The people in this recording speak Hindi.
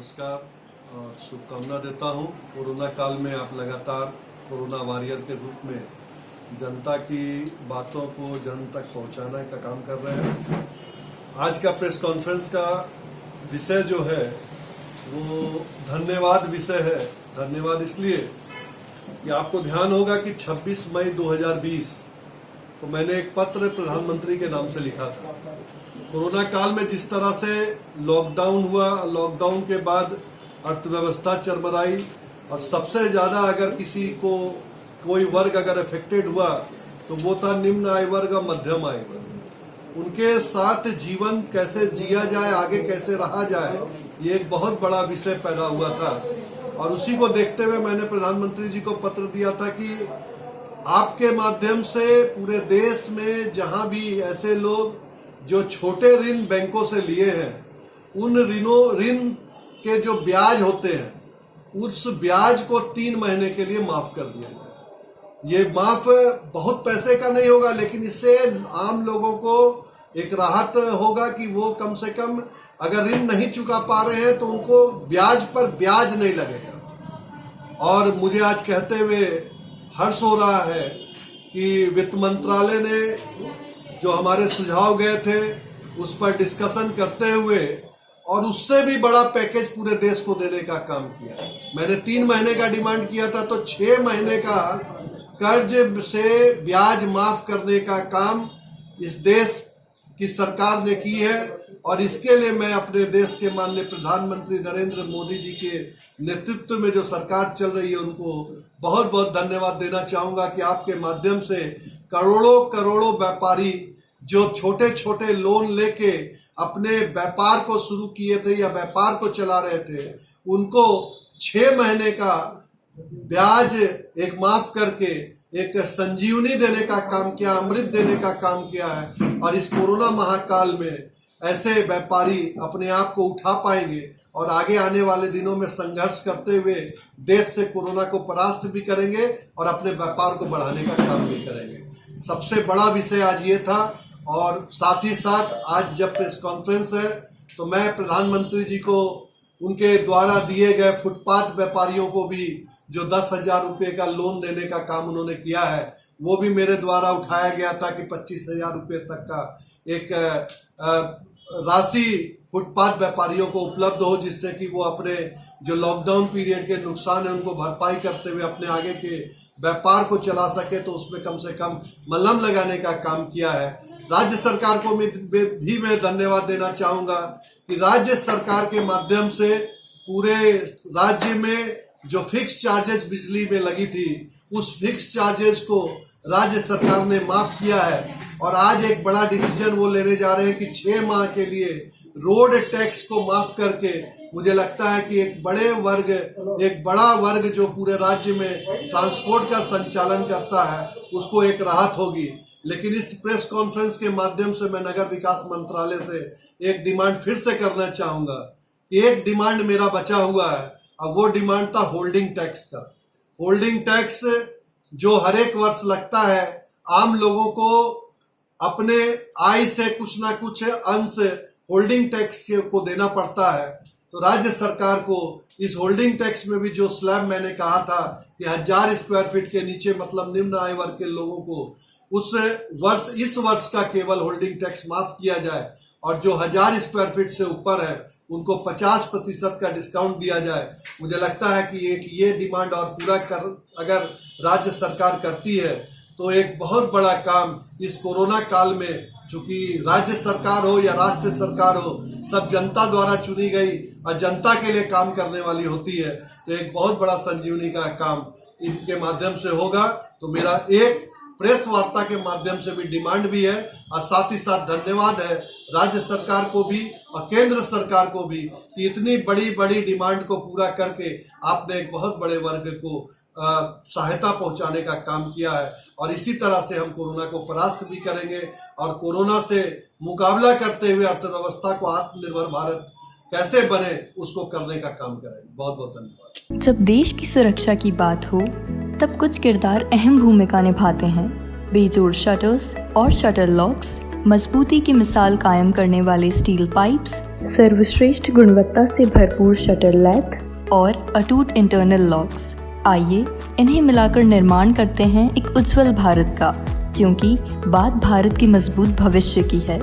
नमस्कार और शुभकामना देता हूं। कोरोना काल में आप लगातार कोरोना वॉरियर के रूप में जनता की बातों को जन तक पहुंचाने का काम कर रहे हैं। आज का प्रेस कॉन्फ्रेंस का विषय जो है वो धन्यवाद विषय है। धन्यवाद इसलिए कि आपको ध्यान होगा कि 26 मई 2020 को मैंने एक पत्र प्रधानमंत्री के नाम से लिखा था। कोरोना काल में जिस तरह से लॉकडाउन हुआ, लॉकडाउन के बाद अर्थव्यवस्था चरमराई और सबसे ज्यादा अगर किसी को कोई वर्ग अगर अफेक्टेड हुआ तो वो था निम्न आय वर्ग और मध्यम आय वर्ग। उनके साथ जीवन कैसे जिया जाए, आगे कैसे रहा जाए, ये एक बहुत बड़ा विषय पैदा हुआ था। और उसी को देखते हुए मैंने प्रधानमंत्री जी को पत्र दिया था कि आपके माध्यम से पूरे देश में जहां भी ऐसे लोग जो छोटे ऋण बैंकों से लिए हैं, उन ऋण के जो ब्याज होते हैं उस ब्याज को 3 महीने के लिए माफ कर दिया जाए। ये माफ बहुत पैसे का नहीं होगा, लेकिन इससे आम लोगों को एक राहत होगा कि वो कम से कम अगर ऋण नहीं चुका पा रहे हैं तो उनको ब्याज पर ब्याज नहीं लगेगा। और मुझे आज कहते हुए हर्ष हो रहा है कि वित्त मंत्रालय ने जो हमारे सुझाव गए थे उस पर डिस्कशन करते हुए और उससे भी बड़ा पैकेज पूरे देश को देने का काम किया। मैंने 3 महीने का डिमांड किया था, तो 6 महीने का कर्ज से ब्याज माफ करने का काम इस देश की सरकार ने की है। और इसके लिए मैं अपने देश के माननीय प्रधानमंत्री नरेंद्र मोदी जी के नेतृत्व में जो सरकार चल रही है उनको बहुत बहुत धन्यवाद देना चाहूंगा कि आपके माध्यम से करोड़ों करोड़ों व्यापारी जो छोटे छोटे लोन लेके अपने व्यापार को शुरू किए थे या व्यापार को चला रहे थे, उनको 6 महीने का ब्याज एक माफ करके एक संजीवनी देने का काम किया, अमृत देने का काम किया है। और इस कोरोना महाकाल में ऐसे व्यापारी अपने आप को उठा पाएंगे और आगे आने वाले दिनों में संघर्ष करते हुए देश से कोरोना को परास्त भी करेंगे और अपने व्यापार को बढ़ाने का काम भी करेंगे। सबसे बड़ा विषय आज ये था। और साथ ही साथ आज जब प्रेस कॉन्फ्रेंस है तो मैं प्रधानमंत्री जी को उनके द्वारा दिए गए फुटपाथ व्यापारियों को भी जो 10,000 रुपये का लोन देने का काम उन्होंने किया है वो भी मेरे द्वारा उठाया गया था कि 25,000 रुपये तक का एक राशि फुटपाथ व्यापारियों को उपलब्ध हो, जिससे कि वो अपने जो लॉकडाउन पीरियड के नुकसान है उनको भरपाई करते हुए अपने आगे के व्यापार को चला सके। तो उसमें कम से कम मलहम लगाने का काम किया है। राज्य सरकार को भी मैं धन्यवाद देना चाहूंगा कि राज्य सरकार के माध्यम से पूरे राज्य में जो फिक्स चार्जेस बिजली में लगी थी उस फिक्स चार्जेस को राज्य सरकार ने माफ किया है। और आज एक बड़ा डिसीजन वो लेने जा रहे हैं कि 6 माह के लिए रोड टैक्स को माफ करके मुझे लगता है कि एक बड़ा वर्ग जो पूरे राज्य में ट्रांसपोर्ट का संचालन करता है उसको एक राहत होगी। लेकिन इस प्रेस कॉन्फ्रेंस के माध्यम से मैं नगर विकास मंत्रालय से एक डिमांड फिर से करना चाहूंगा कि एक डिमांड मेरा बचा हुआ है। अब वो डिमांड था होल्डिंग टैक्स का। होल्डिंग टैक्स जो हर एक वर्ष लगता है, आम लोगों को अपने आय से कुछ ना कुछ अंश होल्डिंग टैक्स को देना पड़ता है। तो राज्य सरकार को इस होल्डिंग टैक्स में भी जो स्लैब मैंने कहा था कि 1000 स्क्वायर फीट के नीचे मतलब निम्न आय वर्ग के लोगों को इस वर्ष का केवल होल्डिंग टैक्स माफ किया जाए और जो 1000 स्क्वायर फीट से ऊपर है उनको 50% का डिस्काउंट दिया जाए। मुझे लगता है कि ये डिमांड और पूरा अगर राज्य सरकार करती है तो एक बहुत बड़ा काम इस कोरोना काल में, चूंकि राज्य सरकार हो या राष्ट्र सरकार हो, सब जनता द्वारा चुनी गई और जनता के लिए काम करने वाली होती है, तो एक बहुत बड़ा संजीवनी का काम इनके माध्यम से होगा। तो मेरा एक प्रेस वार्ता के माध्यम से भी डिमांड भी है और साथ ही साथ धन्यवाद है राज्य सरकार को भी और केंद्र सरकार को भी कि इतनी बड़ी बड़ी डिमांड को पूरा करके आपने एक बहुत बड़े वर्ग को सहायता पहुंचाने का काम किया है। और इसी तरह से हम कोरोना को परास्त भी करेंगे और कोरोना से मुकाबला करते हुए अर्थव्यवस्था को आत्मनिर्भर भारत कैसे बने उसको करने का काम करेंगे। बहुत बहुत धन्यवाद। जब देश की सुरक्षा की बात हो तब कुछ किरदार अहम भूमिका निभाते हैं। बेजोड़ शटर्स और शटर लॉक्स मजबूती की मिसाल कायम करने वाले स्टील पाइप्स सर्वश्रेष्ठ गुणवत्ता से भरपूर शटर लैथ और अटूट इंटरनल लॉक्स। आइए इन्हें मिलाकर निर्माण करते हैं एक उज्जवल भारत का, क्योंकि बात भारत के मजबूत भविष्य की है।